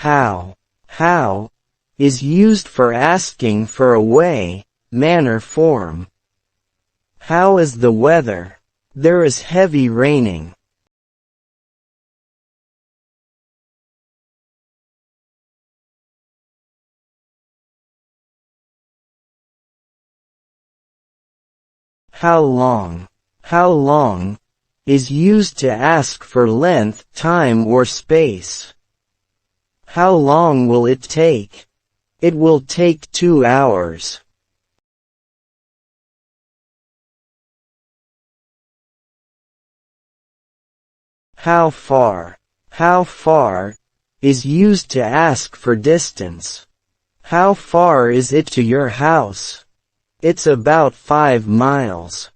How is used for asking for a way, manner, form. How is the weather? There is heavy raining. How long? How long is used to ask for length, time or space. How long will it take? It will take 2 hours. How far? How far is used to ask for distance. How far is it to your house? It's about 5 miles.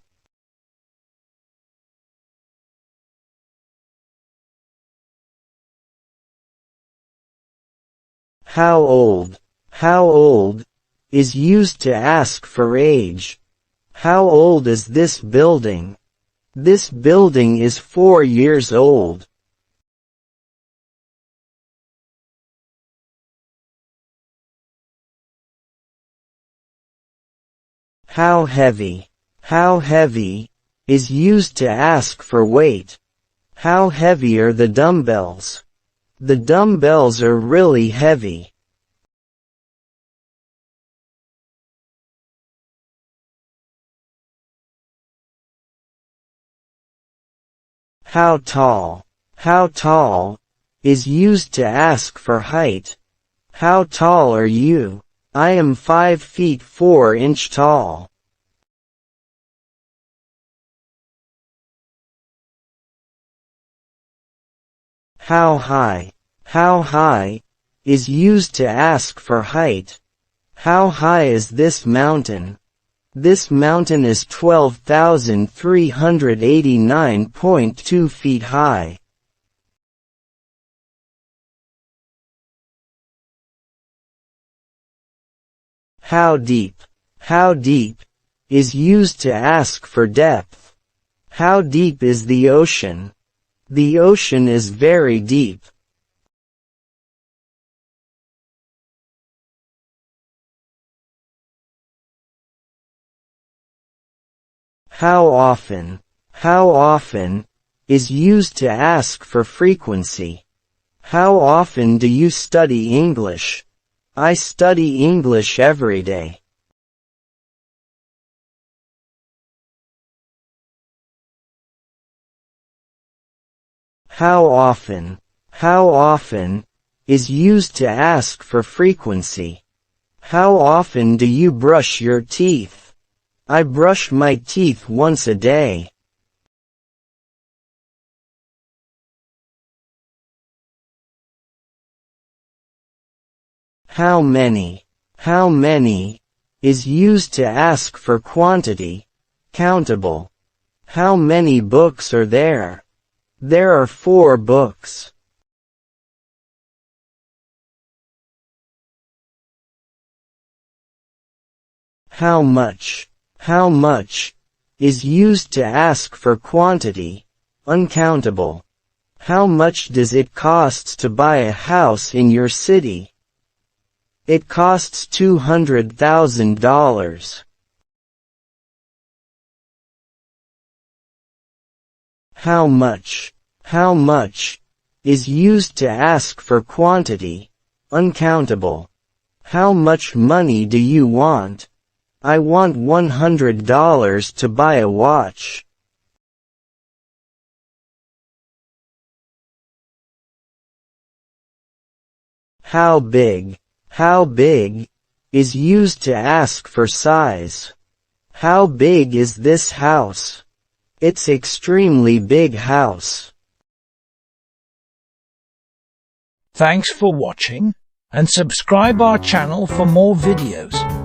How old? How old is used to ask for age. How old is this building? This building is 4 years old. How heavy? How heavy is used to ask for weight. How heavy are the dumbbells? The dumbbells are really heavy. How tall? How tall is used to ask for height. How tall are you? I am 5 feet 4 inches tall. How high? How high is used to ask for height. How high is this mountain? This mountain is 12,389.2 feet high. How deep? How deep is used to ask for depth. How deep is the ocean? The ocean is very deep. How often? How often is used to ask for frequency. How often do you study English? I study English every day. How often? How often is used to ask for frequency. How often do you brush your teeth? I brush my teeth once a day. How many? How many is used to ask for quantity. Countable. How many books are there? There are 4 books. How much? How much is used to ask for quantity. Uncountable. How much does it cost to buy a house in your city? It costs $200,000. How much? How much is used to ask for quantity. Uncountable. How much money do you want? I want $100 to buy a watch. How big? How big is used to ask for size. How big is this house? It's extremely big house. Thanks for watching, and subscribe our channel for more videos.